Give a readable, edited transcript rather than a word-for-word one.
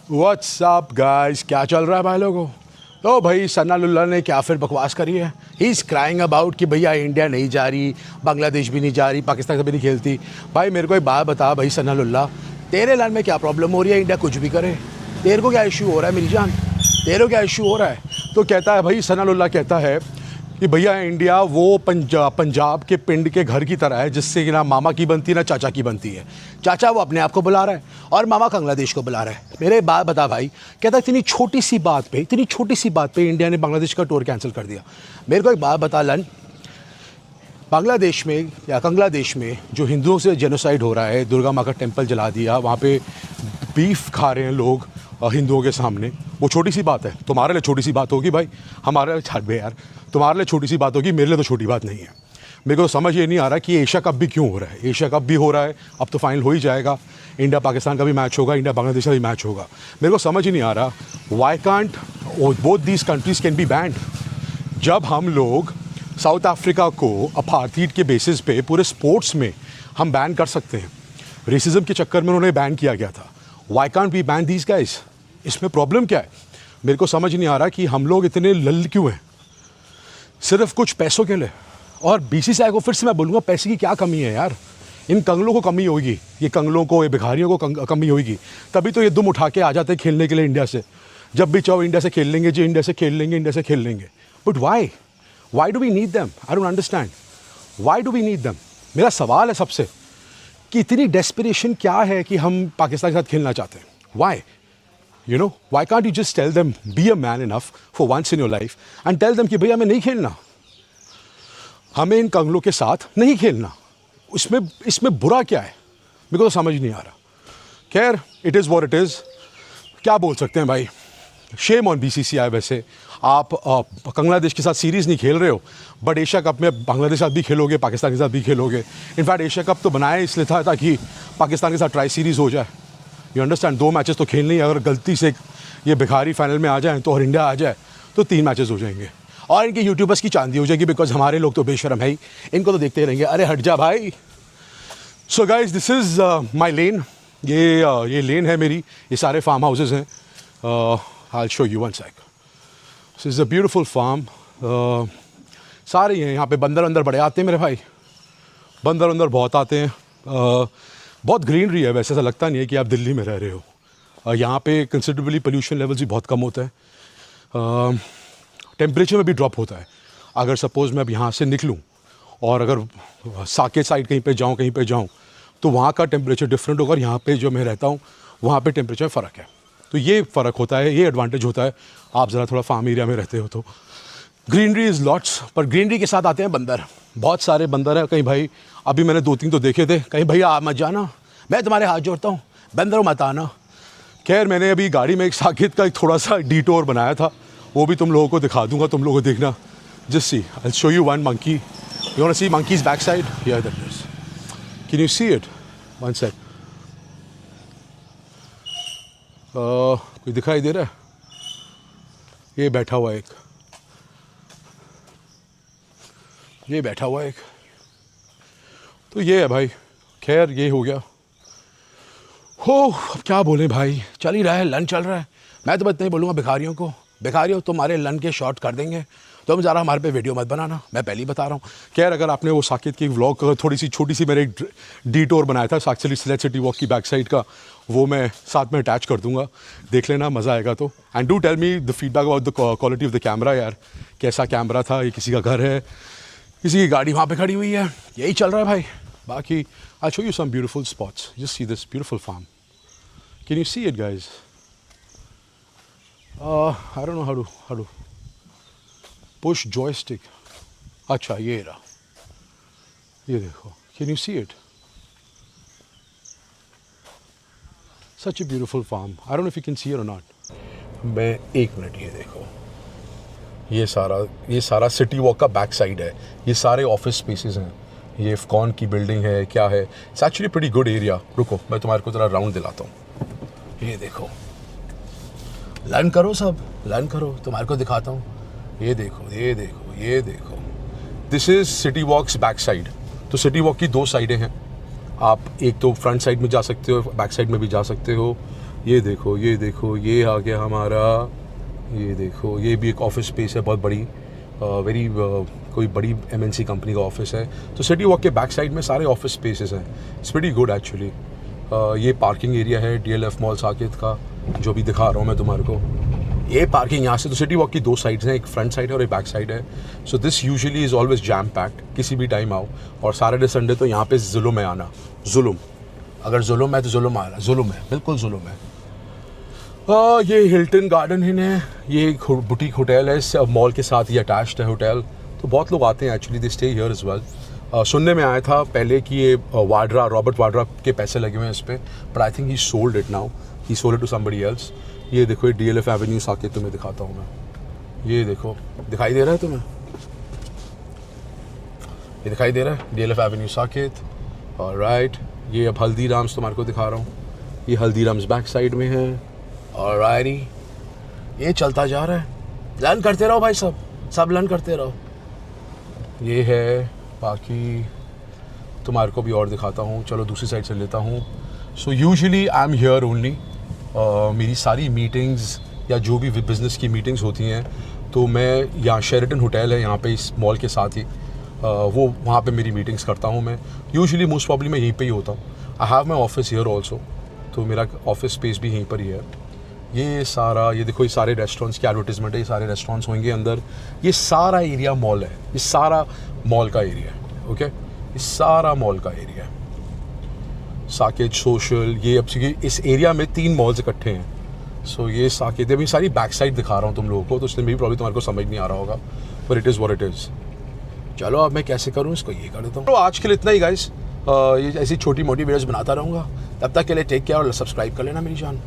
WhatsApp guys, क्या चल रहा है भाई लोगों? तो भाई सनालुल्लाह ने क्या फिर बकवास करी है? ही इज़ क्राइंग अबाउट कि भैया इंडिया नहीं जा रही, बांग्लादेश भी नहीं जा रही, पाकिस्तान से भी नहीं खेलती। भाई मेरे को एक बात बता भाई सनालुल्लाह, तेरे लाइन में क्या प्रॉब्लम हो रही है? इंडिया कुछ भी करे, तेरे को क्या इशू हो रहा है मेरी जान? तेरे को क्या इशू हो रहा है? तो कहता है भाई सनालुल्लाह कहता है कि भैया इंडिया वो पंजाब के पिंड के घर की तरह है जिससे कि ना मामा की बनती है ना चाचा की बनती है। चाचा वो अपने आप को बुला रहा है और मामा बांग्लादेश को बुला रहा है। मेरे बात बता भाई, कहता है इतनी छोटी सी बात पे इंडिया ने बांग्लादेश का टूर कैंसिल कर दिया। मेरे को एक बात बता लन, बांग्लादेश में या कंगलादेश में जो हिंदुओं से जेनोसाइड हो रहा है, दुर्गा माँ का टेम्पल जला दिया, वहाँ पे बीफ खा रहे हैं लोग हिंदुओं के सामने, वो छोटी सी बात है? तुम्हारे लिए छोटी सी बात होगी भाई, हमारे लिए छाट बे यार, तुम्हारे लिए छोटी सी बात होगी, मेरे लिए तो छोटी बात नहीं है। मेरे को समझ ये नहीं आ रहा कि एशिया कप भी क्यों हो रहा है। एशिया कप भी हो रहा है, अब तो फाइनल हो ही जाएगा, इंडिया पाकिस्तान का भी मैच होगा, इंडिया बांग्लादेश का भी मैच होगा। मेरे को समझ ही नहीं आ रहा why can't both these countries can be band. जब हम लोग साउथ अफ्रीका को अपार्थाइड के बेसिस पे पूरे स्पोर्ट्स में हम बैन कर सकते हैं, रेसिज्म के चक्कर में उन्होंने बैन किया गया था, why can't be ban these guys? इसमें प्रॉब्लम क्या है? मेरे को समझ नहीं आ रहा कि हम लोग इतने लल क्यों हैं सिर्फ कुछ पैसों के लिए। और बीसीसीआई को फिर से मैं बोलूँगा, पैसे की क्या कमी है यार? इन कंगलों को कमी होगी, ये कंगलों को, ये भिखारियों को कमी होगी, तभी तो ये दुम उठा के आ जाते हैं खेलने के लिए इंडिया से। जब भी चाहो इंडिया से खेल लेंगे जी, इंडिया से खेल लेंगे, इंडिया से खेल लेंगे। But why do we need them? I don't understand, why do we need them? मेरा सवाल है सबसे कि इतनी डेस्परेशन क्या है कि हम पाकिस्तान के साथ खेलना चाहते हैं? Y? You know, why can't you just tell them, be a man enough for once in your life and tell them कि भैया हमें नहीं खेलना, हमें इन कंगलों के साथ नहीं खेलना। इसमें बुरा क्या है? मेरे को तो समझ नहीं आ रहा। खैर, it is what it is, क्या बोल सकते हैं भाई। Shame on BCCI. वैसे आप बांग्लादेश के साथ सीरीज़ नहीं खेल रहे हो, बट एशिया कप में बांग्लादेश के साथ भी खेलोगे, पाकिस्तान के साथ भी खेलोगे। इनफैक्ट एशिया कप तो बनाया इसलिए था ताकि पाकिस्तान के साथ ट्राई सीरीज़ हो जाए। You understand? 2 मैचेस तो खेलने ही, अगर गलती से ये भिखारी फाइनल में आ जाए तो और इंडिया आ जाए तो 3 मैचेस हो जाएंगे और इनके यूट्यूबर्स की चांदी हो जाएगी, बिकॉज हमारे लोग तो बेशरम है ही, इनको तो देखते ही रहेंगे। अरे हट जा भाई। So guys, this is my lane. ये लेन है मेरी, ये सारे फार्म हाउसेज हैं। I show you one sec. This is a beautiful farm. सारे हैं यहाँ पे। बंदर अंदर बड़े आते हैं मेरे भाई, बंदर अंदर बहुत आते हैं। बहुत ग्रीनरी है, वैसे ऐसा लगता नहीं है कि आप दिल्ली में रह रहे हो। यहाँ पे कंसिडरेबली पोल्यूशन लेवल्स भी बहुत कम होता है, टेम्परेचर में भी ड्रॉप होता है। अगर सपोज़ मैं अब यहाँ से निकलूँ और अगर साकेत साइड कहीं पे जाऊँ तो वहाँ का टेम्परेचर डिफरेंट होगा, और यहाँ पे जो मैं रहता हूँ वहाँ पे टेम्परेचर में फ़र्क है। तो ये फ़र्क होता है, ये एडवांटेज होता है आप ज़रा थोड़ा फार्म एरिया में रहते हो तो। ग्रीनरी इज़ लॉट्स, पर ग्रीनरी के साथ आते हैं बंदर। बहुत सारे बंदर हैं। कहीं भाई अभी मैंने 2-3 तो देखे थे, कहीं भैया आप मत जाना, मैं तुम्हारे हाथ जोड़ता हूँ, बंदरों मत आना। खैर, मैंने अभी गाड़ी में एक साकेत का एक थोड़ा सा डिटोर बनाया था, वो भी तुम लोगों को दिखा दूंगा, तुम लोगों को देखना। Just see, I show you one monkey. You want to see monkeys back side? Here that is. Can you see it? One sec. कोई दिखाई दे रहा है? ये बैठा हुआ एक, ये बैठा हुआ एक, तो ये है भाई। खैर, ये हो गया। हो, अब क्या बोलें भाई, चल ही रहा है, लन चल रहा है। मैं तो बस नहीं बोलूँगा भिखारियों को, भिखारियों तुम्हारे लन के शॉर्ट कर देंगे, तुम ज़रा हमारे पे वीडियो मत बनाना, मैं पहले ही बता रहा हूँ। खैर, अगर आपने वो साकेत की व्लॉग थोड़ी सी छोटी सी, मैंने एक डिटोर बनाया था एक्चुअली सिलेट सिटी वॉक की बैक साइड का, वो मैं साथ में अटैच कर दूंगा, देख लेना, मज़ा आएगा तो। And do tell me the feedback about the quality of the camera यार, कैसा कैमरा था, ये किसी का घर है, किसी की गाड़ी वहाँ पे खड़ी हुई है, यही चल रहा है भाई। बाकी I show you some beautiful spots, just see this beautiful farm. Can you see it guys? I don't know how to push joystick. अच्छा, ये रहा, ये देखो। Can you see it? Such a beautiful farm. I don't know if you can see it और not. मैं 1 minute, ये देखो, ये सारा सिटी वॉक का बैक साइड है, ये सारे ऑफिस स्पेसेस हैं, ये इफ्कॉन की बिल्डिंग है, क्या है, it's actually pretty good area. रुको, मैं तुम्हारे को ज़रा राउंड दिलाता हूँ। ये देखो, लर्न करो, सब लर्न करो, तुम्हारे को दिखाता हूँ। ये देखो, ये देखो, ये देखो, this is city walks back side. तो सिटी वॉक की 2 साइडें हैं, आप एक तो फ्रंट साइड में जा सकते हो, बैक साइड में भी जा सकते हो। ये देखो ये आ गया हमारा, ये देखो ये भी एक ऑफिस स्पेस है बहुत बड़ी, वेरी कोई बड़ी MNC कंपनी का ऑफिस है। तो सिटी वॉक के बैक साइड में सारे ऑफिस स्पेसेस हैं। It's pretty good actually. ये पार्किंग एरिया है DLF मॉल साकेत का, जो भी दिखा रहा हूँ मैं तुम्हारे को। ये पार्किंग यहाँ से तो सिटी वॉक की 2 साइड्स हैं, एक फ्रंट साइड है और एक बैक साइड है। So this usually is always jam packed, किसी भी टाइम आओ। और सैटरडे संडे तो यहाँ पे जुलुम है आना, जुलुम। अगर जुलुम है तो जुलुम आ रहा, जुलुम है, बिल्कुल जुलुम है। ये हिल्टन गार्डन हिन है, ये एक बुटीक होटल है, इस मॉल के साथ ही अटैच्ड है होटल। तो बहुत लोग आते हैं actually, they stay here as well. सुनने में आया था पहले कि ये रॉबर्ट वाड्रा के पैसे लगे हुए हैं इस पर, but I think he sold it now, he sold it to somebody else. ये देखो ये DLF एवेन्यू साकेत तुम्हें दिखाता हूँ मैं। ये देखो, दिखाई दे रहा है तुम्हें? ये दिखाई दे रहा है DLF एवेन्यू साकेत। ऑलराइट, ये अब हल्दीराम्स तुम्हारे को दिखा रहा हूँ। ये हल्दीराम्स बैक साइड में है। ऑलराइटी, ये चलता जा रहा है। लर्न करते रहो भाई, सब लर्न करते रहो। ये है, बाकी तुम्हारे को भी और दिखाता हूँ। चलो दूसरी साइड से लेता हूँ। So usually I am here only. मेरी सारी मीटिंग्स या जो भी बिज़नेस की मीटिंग्स होती हैं तो मैं यहाँ शेरेटन होटल है यहाँ पे इस मॉल के साथ ही, वो वहाँ पे मेरी मीटिंग्स करता हूँ मैं। यूजुअली मोस्ट प्रॉब्ली मैं यहीं पे ही होता हूँ। I have my office here also, तो मेरा ऑफिस स्पेस भी यहीं पर ही है। ये सारा, ये देखो ये सारे रेस्टोरेंट्स की एडवर्टीजमेंट है, ये सारे रेस्टोरेंट्स होंगे अंदर। ये सारा एरिया मॉल है, ये सारा मॉल का एरिया है। ओके, ये सारा मॉल का एरिया है। साकेत सोशल, ये अब इस एरिया में 3 मॉल्स इकट्ठे हैं। सो ये साकेत, अभी सारी बैक साइड दिखा रहा हूँ तुम लोगों को, तो उसमें भी प्रॉब्लम तुम्हारे को समझ नहीं आ रहा होगा, पर it is what it is. चलो अब मैं कैसे करूँ इसको, ये कर देता हूँ। तो आज के लिए इतना ही गाइस, ये ऐसी छोटी मोटी वीडियोस बनाता रहूँगा। तब तक के लिए टेक केयर और सब्सक्राइब कर लेना मेरी जान।